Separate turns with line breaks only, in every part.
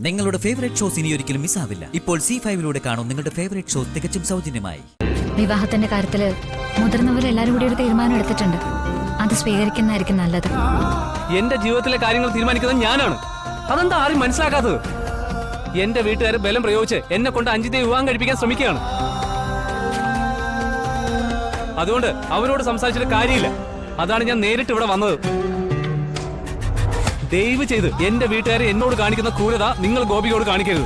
നിങ്ങളുടെ favourite shows ഇനി ഒരിക്കലും മിസ്സാവില്ല. ഇപ്പോൾ C5 കാണും നിങ്ങളുടെ ഫേവറേറ്റ് ഷോസ് തികച്ചും സൗജന്യമായി.
വിവാഹത്തിന്റെ കാര്യത്തില് മുതിർന്നവരെല്ലാരും കൂടി ഒരു തീരുമാനം എടുത്തിട്ടുണ്ട്. അത് സ്വീകരിക്കുന്നതായിരിക്കും നല്ലത്.
എന്റെ ജീവിതത്തിലെ കാര്യങ്ങൾ തീരുമാനിക്കുന്നത് ഞാനാണ്. അതെന്താ ആരും മനസ്സിലാക്കാത്തത്? എന്റെ വീട്ടുകാർ ബലം പ്രയോഗിച്ച് എന്നെ കൊണ്ട് അഞ്ജിതയെ വിവാഹം കഴിപ്പിക്കാൻ ശ്രമിക്കുകയാണ്. അതുകൊണ്ട് അവരോട് സംസാരിച്ചിട്ട് കാര്യമില്ല. അതാണ് ഞാൻ നേരിട്ട് ഇവിടെ വന്നത്. ദയവ് ചെയ്ത് എന്റെ വീട്ടുകാരെ എന്നോട് കാണിക്കുന്ന ക്രൂരത നിങ്ങൾ ഗോപികയോട് കാണിക്കരുത്.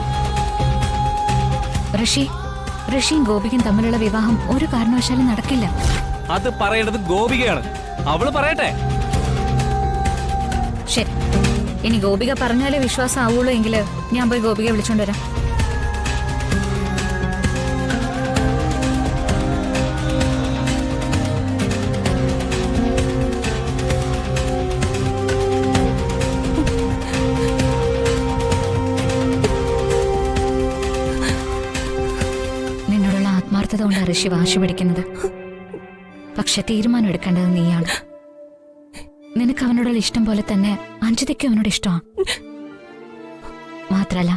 ഋഷിയും ഗോപിക്കും തമ്മിലുള്ള വിവാഹം ഒരു കാരണവശാലും നടക്കില്ല.
അത് പറയേണ്ടത് ഗോപികയാണ്. അവള് പറയട്ടെ.
ശരി, ഇനി ഗോപിക പറഞ്ഞാലേ വിശ്വാസം ആവുള്ളൂ എങ്കില് ഞാൻ പോയി ഗോപികയെ വിളിച്ചോണ്ടുവരാം. നിന്നോടുള്ള ആത്മാർത്ഥത കൊണ്ടാണ് ഋഷി വാശി പിടിക്കുന്നത്. പക്ഷെ തീരുമാനം എടുക്കേണ്ടത് നീയാണ്. നിനക്ക് അവനോടുള്ള ഇഷ്ടം പോലെ തന്നെ അഞ്ജിതയ്ക്കും അവനോട് ഇഷ്ടമാണ്. മാത്രല്ല,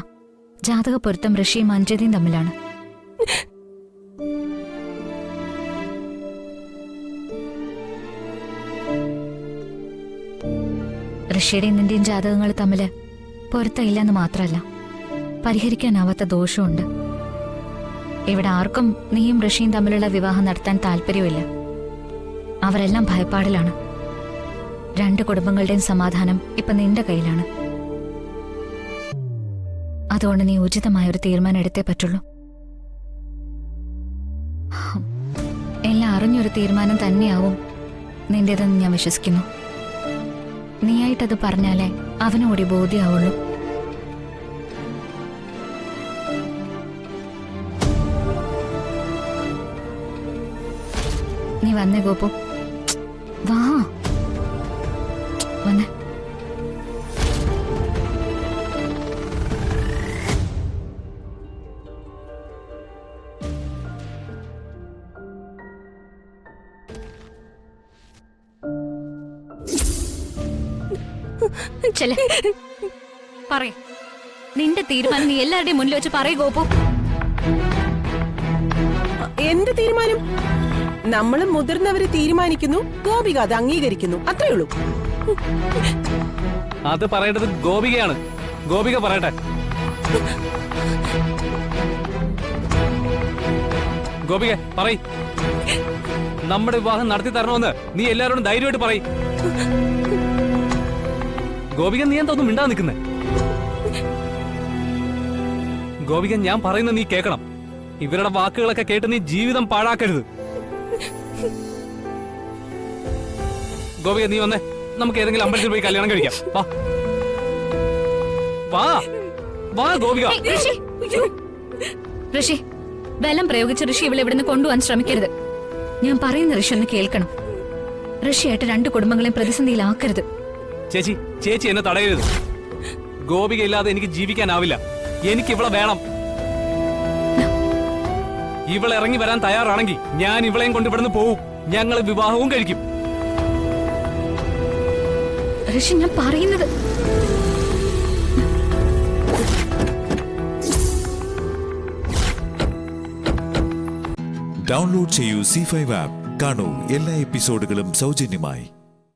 ജാതക പൊരുത്തം ഋഷിയും അഞ്ജിതയും തമ്മിലാണ്. ഋഷിയുടെയും നിന്റെയും ജാതകങ്ങൾ തമ്മില് പൊരുത്തമില്ലെന്ന് മാത്രല്ല, പരിഹരിക്കാനാവാത്ത ദോഷമുണ്ട്. ഇവിടെ ആർക്കും നീയും ഋഷിയും തമ്മിലുള്ള വിവാഹം നടത്താൻ താല്പര്യമില്ല. അവരെല്ലാം ഭയപ്പാടിലാണ്. രണ്ട് കുടുംബങ്ങളുടെയും സമാധാനം ഇപ്പൊ നിന്റെ കയ്യിലാണ്. അതുകൊണ്ട് നീ ഉചിതമായ ഒരു തീരുമാനം എടുത്തേ പറ്റുള്ളൂ. എല്ലാം അറിഞ്ഞൊരു തീരുമാനം തന്നെയാവും നിന്റേതെന്ന് ഞാൻ വിശ്വസിക്കുന്നു. നീയായിട്ടത് പറഞ്ഞാലേ അവനുകൂടി ബോധ്യമാവുള്ളൂ. നീ വന്നേ ഗോപു, വാ വന്നേ. ചെല്ലേ പറയ, നിന്റെ തീരുമാനം നീ എല്ലാവരുടെയും മുന്നിൽ വെച്ച് പറയ ഗോപു.
എന്ത് തീരുമാനം? നമ്മള് മുതിർന്നവര് തീരുമാനിക്കുന്നു, ഗോപിക അത് അംഗീകരിക്കുന്നു, അത്രേ ഉള്ളൂ.
അത് പറയേണ്ടത് ഗോപികയാണ്. ഗോപിക പറയട്ടെ. ഗോപിക പറയ്. നമ്മുടെ വിവാഹം നടത്തി തരണമെന്ന് നീ എല്ലാവരോടും ധൈര്യമായിട്ട് പറയ്. ഗോപിക, നീ എന്താ ഒന്നും മിണ്ടാ നിൽക്കുന്നേ? ഗോപിക, ഞാൻ പറയുന്നത് നീ കേൾക്കണം. ഇവരുടെ വാക്കുകളൊക്കെ കേട്ട് നീ ജീവിതം പാഴാക്കരുത്. ഗോപിക, നീ വന്നേ. നമുക്ക് ഏതെങ്കിലും അമ്പലത്തിൽ പോയി കല്യാണം കഴിക്കാം. വാ വാ വാ ഗോപിക.
ഋഷി, ബലം പ്രയോഗിച്ച് ഋഷി ഇവിടെ ഇവിടുന്ന് കൊണ്ടുപോകാൻ ശ്രമിക്കരുത്. ഞാൻ പറയുന്ന ഋഷി ഒന്ന് കേൾക്കണം. ഋഷിയായിട്ട് രണ്ട് കുടുംബങ്ങളെയും പ്രതിസന്ധിയിലാക്കരുത്.
ചേച്ചി എന്നെ തടയരുത്. ഗോപിക ഇല്ലാതെ എനിക്ക് ജീവിക്കാനാവില്ല. എനിക്ക് ഇവളെ വേണം. ഇവളെ ഇറങ്ങി വരാൻ തയ്യാറാണെങ്കിൽ ഞാൻ ഇവളെയും കൊണ്ട് ഇവിടുന്ന് പോവും. ഞങ്ങൾ വിവാഹവും കഴിക്കും.
ഋഷി, ഞാൻ പറയുന്നത്
ഡൗൺലോഡ് ചെയ്യൂ C5 ആപ്പ്. കാണൂ എല്ലാ എപ്പിസോഡുകളും സൗജന്യമായി.